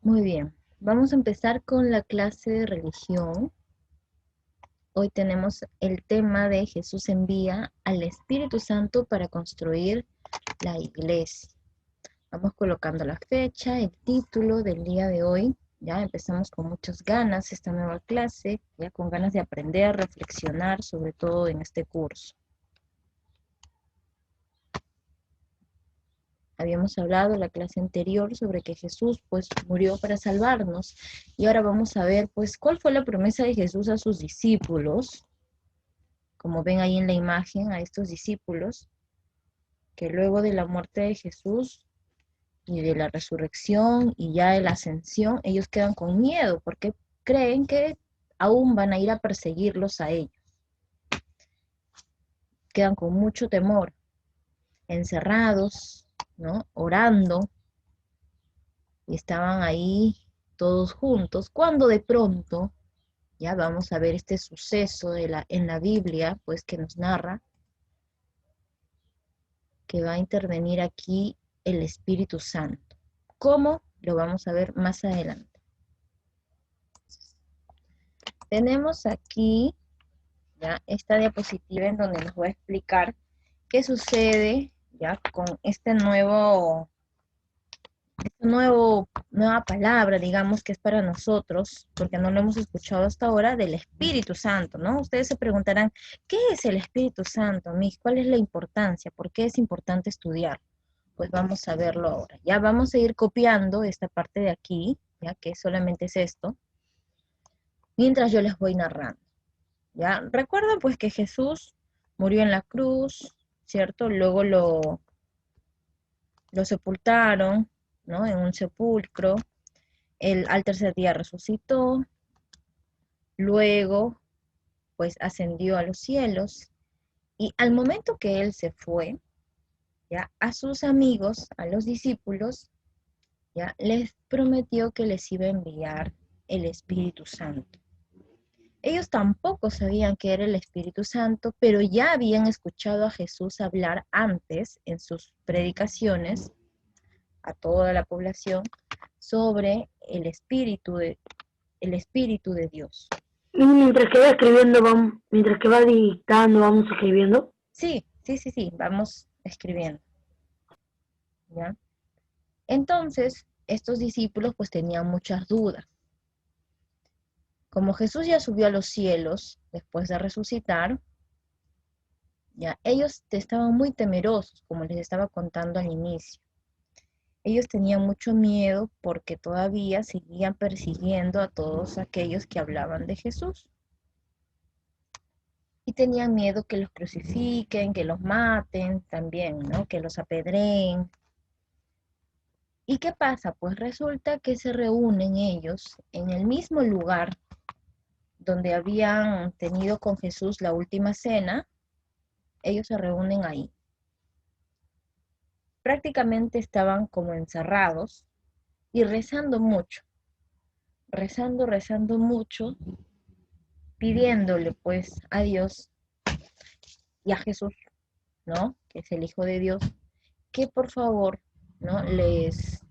Muy bien, vamos a empezar con la clase de religión. Hoy tenemos el tema de Jesús envía al Espíritu Santo para construir la iglesia. Vamos colocando la fecha, el título del día de hoy. Ya empezamos con muchas ganas esta nueva clase, ya con ganas de aprender, reflexionar, sobre todo en este curso. Habíamos hablado en la clase anterior sobre que Jesús pues murió para salvarnos y ahora vamos a ver pues cuál fue la promesa de Jesús a sus discípulos, como ven ahí en la imagen a estos discípulos, que luego de la muerte de Jesús y de la resurrección y ya de la ascensión, ellos quedan con miedo porque creen que aún van a ir a perseguirlos a ellos. Quedan con mucho temor, encerrados, ¿no? Orando, y estaban ahí todos juntos, cuando de pronto, ya vamos a ver este suceso en la Biblia, pues que nos narra que va a intervenir aquí el Espíritu Santo. ¿Cómo? Lo vamos a ver más adelante. Tenemos aquí ya esta diapositiva en donde nos va a explicar qué sucede ya con nueva palabra, digamos, que es para nosotros, porque no lo hemos escuchado hasta ahora, del Espíritu Santo, ¿no? Ustedes se preguntarán, ¿qué es el Espíritu Santo, Miss? ¿Cuál es la importancia? ¿Por qué es importante estudiar? Pues vamos a verlo ahora. Ya vamos a ir copiando esta parte de aquí, ya que solamente es esto, mientras yo les voy narrando. ¿Ya? Recuerdan pues que Jesús murió en la cruz, ¿cierto? Luego lo sepultaron, ¿no? En un sepulcro. Él al tercer día resucitó, luego pues ascendió a los cielos y al momento que él se fue, ya a sus amigos, a los discípulos, ya les prometió que les iba a enviar el Espíritu Santo. Ellos tampoco sabían que era el Espíritu Santo, pero ya habían escuchado a Jesús hablar antes en sus predicaciones a toda la población sobre el Espíritu de Dios. Y mientras que va escribiendo, mientras que va dictando, vamos escribiendo. Sí, vamos escribiendo, ¿ya? Entonces, estos discípulos pues tenían muchas dudas. Como Jesús ya subió a los cielos después de resucitar, ya ellos estaban muy temerosos, como les estaba contando al inicio. Ellos tenían mucho miedo porque todavía seguían persiguiendo a todos aquellos que hablaban de Jesús. Y tenían miedo que los crucifiquen, que los maten también, ¿no? Que los apedreen. ¿Y qué pasa? Pues resulta que se reúnen ellos en el mismo lugar donde habían tenido con Jesús la última cena. Ellos se reúnen ahí. Prácticamente estaban como encerrados y rezando mucho, rezando mucho, pidiéndole pues a Dios y a Jesús, ¿no? Que es el Hijo de Dios, que por favor, ¿no? Les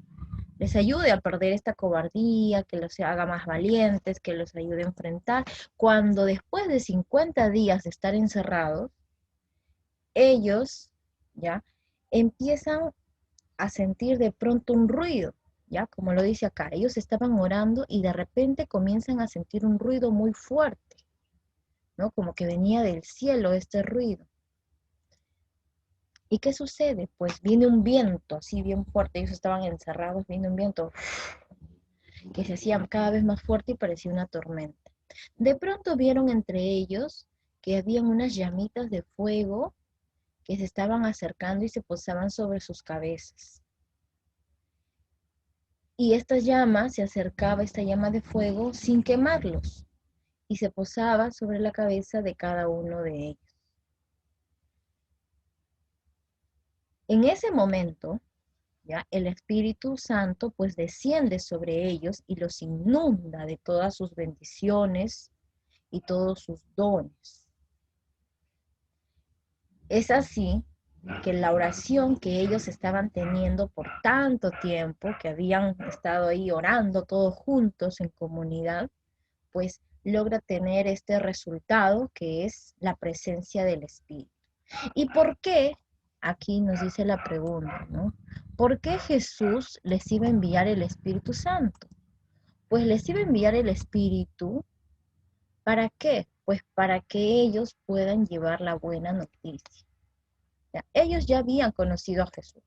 ayude a perder esta cobardía, que los haga más valientes, que los ayude a enfrentar, cuando después de 50 días de estar encerrados, ellos, ¿ya? Empiezan a sentir de pronto un ruido, ¿ya? Como lo dice acá, ellos estaban orando y de repente comienzan a sentir un ruido muy fuerte, ¿no? Como que venía del cielo este ruido. ¿Y qué sucede? Pues viene un viento así bien fuerte, ellos estaban encerrados, viene un viento que se hacía cada vez más fuerte y parecía una tormenta. De pronto vieron entre ellos que habían unas llamitas de fuego que se estaban acercando y se posaban sobre sus cabezas. Y esta llama se acercaba, esta llama de fuego, sin quemarlos, y se posaba sobre la cabeza de cada uno de ellos. En ese momento, ¿ya? El Espíritu Santo pues desciende sobre ellos y los inunda de todas sus bendiciones y todos sus dones. Es así que la oración que ellos estaban teniendo por tanto tiempo, que habían estado ahí orando todos juntos en comunidad, pues logra tener este resultado que es la presencia del Espíritu. ¿Y por qué? Aquí nos dice la pregunta, ¿no? ¿Por qué Jesús les iba a enviar el Espíritu Santo? Pues les iba a enviar el Espíritu, ¿para qué? Pues para que ellos puedan llevar la buena noticia. Ya, ellos ya habían conocido a Jesús,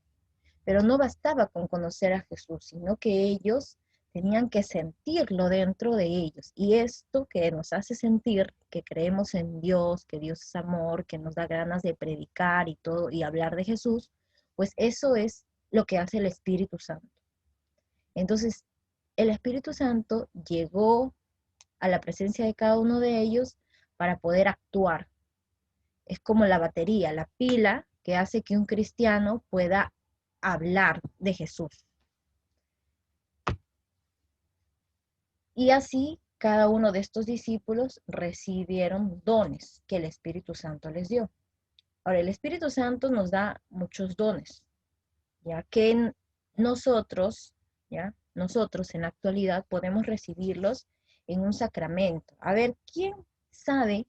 pero no bastaba con conocer a Jesús, sino que ellos tenían que sentirlo dentro de ellos. Y esto que nos hace sentir que creemos en Dios, que Dios es amor, que nos da ganas de predicar y todo, y hablar de Jesús, pues eso es lo que hace el Espíritu Santo. Entonces, el Espíritu Santo llegó a la presencia de cada uno de ellos para poder actuar. Es como la batería, la pila que hace que un cristiano pueda hablar de Jesús. Y así cada uno de estos discípulos recibieron dones que el Espíritu Santo les dio. Ahora, el Espíritu Santo nos da muchos dones, ya que nosotros, ¿ya? Nosotros en la actualidad podemos recibirlos en un sacramento. A ver, ¿quién sabe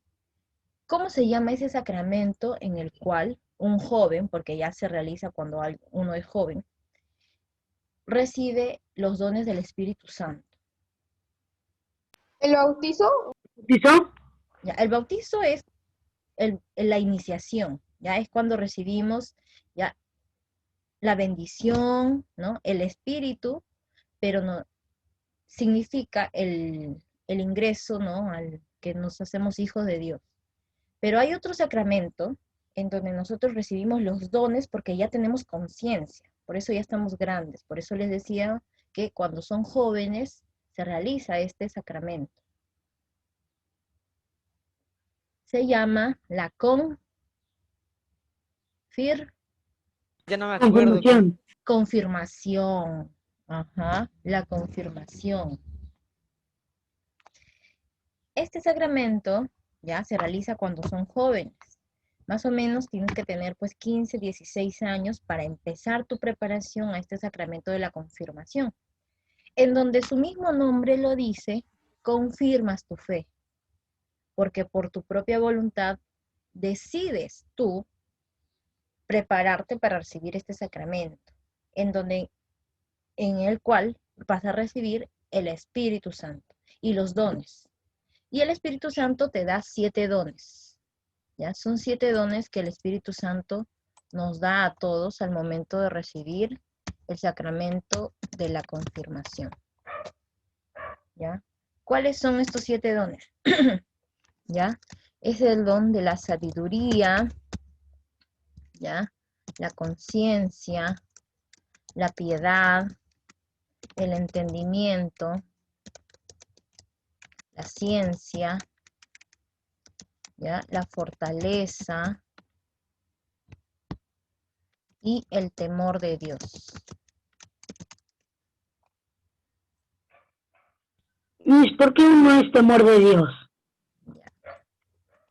cómo se llama ese sacramento en el cual un joven, porque ya se realiza cuando uno es joven, recibe los dones del Espíritu Santo? ¿El bautizo? ¿Bautizó? ¿Ya? El bautizo es la iniciación, ya es cuando recibimos ya la bendición, ¿no? El Espíritu, pero no significa el ingreso, ¿no? Al que nos hacemos hijos de Dios. Pero hay otro sacramento en donde nosotros recibimos los dones porque ya tenemos conciencia, por eso ya estamos grandes, por eso les decía que cuando son jóvenes se realiza este sacramento. Se llama la Ya no me acuerdo. Confirmación. confirmación. Ajá, la confirmación. Este sacramento ya se realiza cuando son jóvenes. Más o menos tienes que tener pues 15, 16 años para empezar tu preparación a este sacramento de la confirmación, en donde su mismo nombre lo dice, confirmas tu fe, porque por tu propia voluntad decides tú prepararte para recibir este sacramento, en el cual vas a recibir el Espíritu Santo y los dones. Y el Espíritu Santo te da 7 dones. ¿Ya? Son 7 dones que el Espíritu Santo nos da a todos al momento de recibir el sacramento de la confirmación. ¿Ya? ¿Cuáles son estos 7 dones? ¿Ya? Es el don de la sabiduría, ¿ya? La conciencia, la piedad, el entendimiento, la ciencia, ¿ya? La fortaleza y el temor de Dios. Miss, ¿por qué uno es temor de Dios?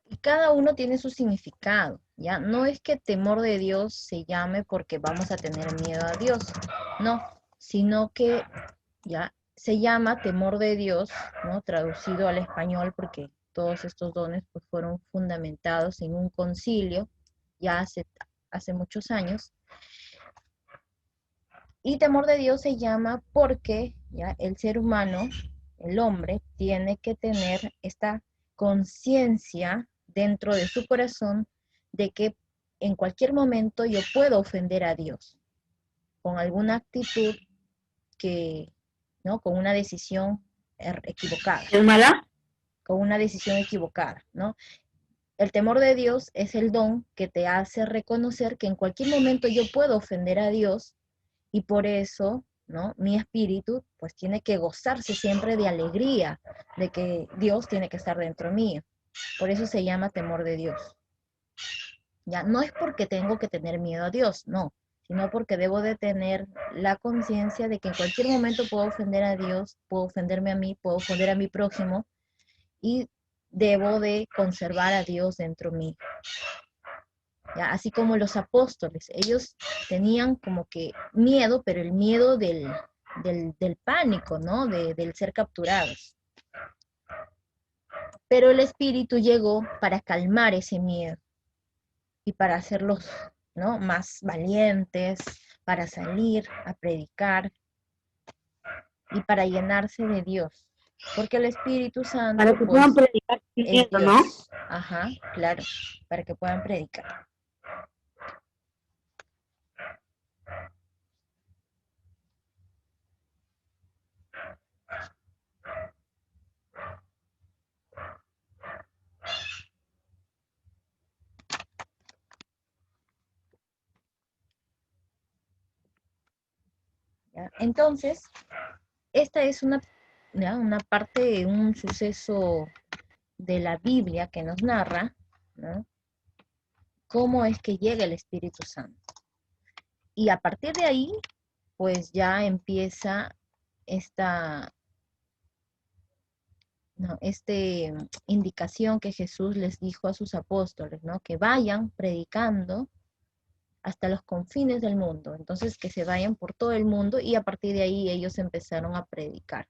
Y cada uno tiene su significado, ¿ya? No es que temor de Dios se llame porque vamos a tener miedo a Dios, no, sino que ya se llama temor de Dios, ¿no? Traducido al español porque todos estos dones pues, fueron fundamentados en un concilio ya hace muchos años. Y temor de Dios se llama porque ya el ser humano, el hombre, tiene que tener esta conciencia dentro de su corazón de que en cualquier momento yo puedo ofender a Dios con alguna actitud que, ¿no? Con una decisión equivocada. ¿Es mala? Con una decisión equivocada, ¿no? El temor de Dios es el don que te hace reconocer que en cualquier momento yo puedo ofender a Dios y por eso, ¿no? Mi espíritu pues tiene que gozarse siempre de alegría, de que Dios tiene que estar dentro mío. Por eso se llama temor de Dios. Ya no es porque tengo que tener miedo a Dios, no, sino porque debo de tener la conciencia de que en cualquier momento puedo ofender a Dios, puedo ofenderme a mí, puedo ofender a mi prójimo y debo de conservar a Dios dentro mío. ¿ya? Así como los apóstoles, ellos tenían como que miedo, pero el miedo del pánico, ¿no? Del ser capturados. Pero el Espíritu llegó para calmar ese miedo y para hacerlos, ¿no? Más valientes, para salir a predicar y para llenarse de Dios. Porque el Espíritu para Santo, que pues, puedan predicar sin es miedo, ¿no? Dios. Ajá, claro, para que puedan predicar. ¿Ya? Entonces, esta es ¿ya? Una parte, un suceso de la Biblia que nos narra, ¿no? Cómo es que llega el Espíritu Santo. Y a partir de ahí, pues ya empieza esta, ¿no? Indicación que Jesús les dijo a sus apóstoles, ¿no? Que vayan predicando hasta los confines del mundo. Entonces, que se vayan por todo el mundo y a partir de ahí ellos empezaron a predicar.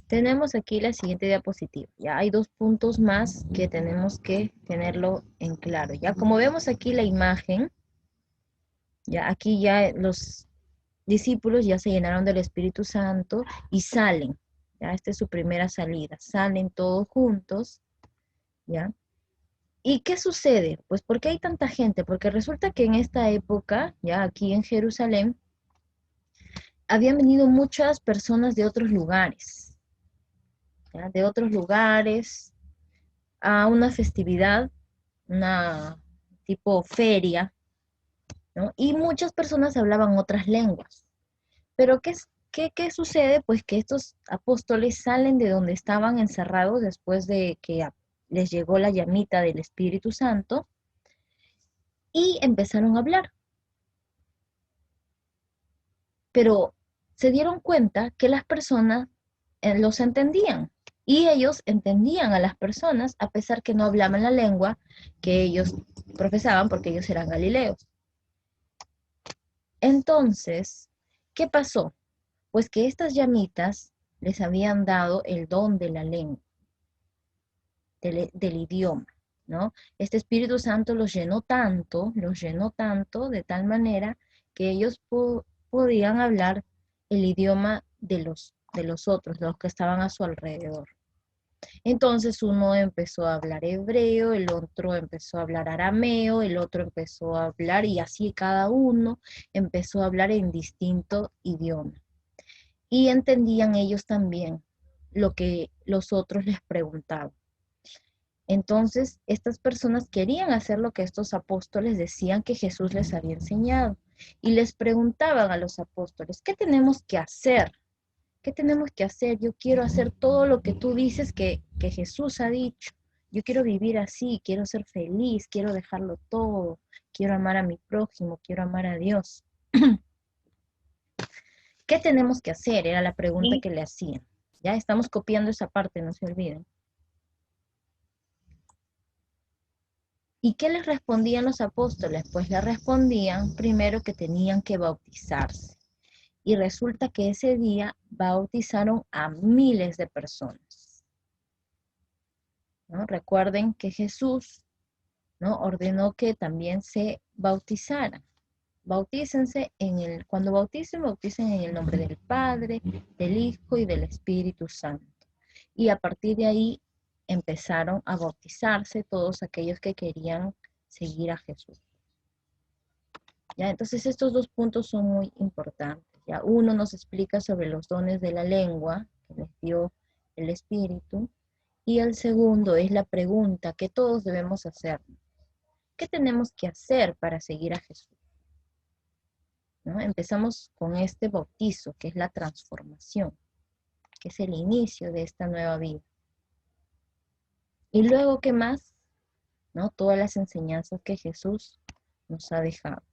Tenemos aquí la siguiente diapositiva. Ya hay 2 puntos más que tenemos que tenerlo en claro. Ya como vemos aquí la imagen, ya aquí ya los discípulos ya se llenaron del Espíritu Santo y salen. Ya esta es su primera salida. Salen todos juntos, ¿ya? ¿Y qué sucede? Pues ¿por qué hay tanta gente? Porque resulta que en esta época, ya aquí en Jerusalén, habían venido muchas personas de otros lugares, ¿ya? De otros lugares a una festividad, una tipo feria, ¿no? Y muchas personas hablaban otras lenguas. Pero ¿qué sucede? Pues que estos apóstoles salen de donde estaban encerrados después de que les llegó la llamita del Espíritu Santo y empezaron a hablar. Pero se dieron cuenta que las personas los entendían y ellos entendían a las personas a pesar que no hablaban la lengua que ellos profesaban porque ellos eran galileos. Entonces, ¿qué pasó? Pues que estas llamitas les habían dado el don de la lengua, del idioma, ¿no? Este Espíritu Santo los llenó tanto, de tal manera que ellos podían hablar el idioma de los otros, de los que estaban a su alrededor. Entonces uno empezó a hablar hebreo, el otro empezó a hablar arameo, el otro empezó a hablar, y así cada uno empezó a hablar en distinto idioma. Y entendían ellos también lo que los otros les preguntaban. Entonces, estas personas querían hacer lo que estos apóstoles decían que Jesús les había enseñado. Y les preguntaban a los apóstoles, ¿qué tenemos que hacer? ¿Qué tenemos que hacer? Yo quiero hacer todo lo que tú dices que Jesús ha dicho. Yo quiero vivir así, quiero ser feliz, quiero dejarlo todo, quiero amar a mi prójimo, quiero amar a Dios. ¿Qué tenemos que hacer? Era la pregunta que le hacían. Ya estamos copiando esa parte, no se olviden. ¿Y qué les respondían los apóstoles? Pues les respondían primero que tenían que bautizarse. Y resulta que ese día bautizaron a miles de personas, ¿no? Recuerden que Jesús, ¿no? Ordenó que también se bautizaran. Bautícense cuando bauticen en el nombre del Padre, del Hijo y del Espíritu Santo. Y a partir de ahí empezaron a bautizarse todos aquellos que querían seguir a Jesús. ¿Ya? Entonces estos 2 puntos son muy importantes. ¿Ya? Uno nos explica sobre los dones de la lengua que les dio el Espíritu, y el segundo es la pregunta que todos debemos hacer. ¿Qué tenemos que hacer para seguir a Jesús? ¿No? Empezamos con este bautizo, que es la transformación, que es el inicio de esta nueva vida. Y luego, ¿qué más? ¿No? Todas las enseñanzas que Jesús nos ha dejado.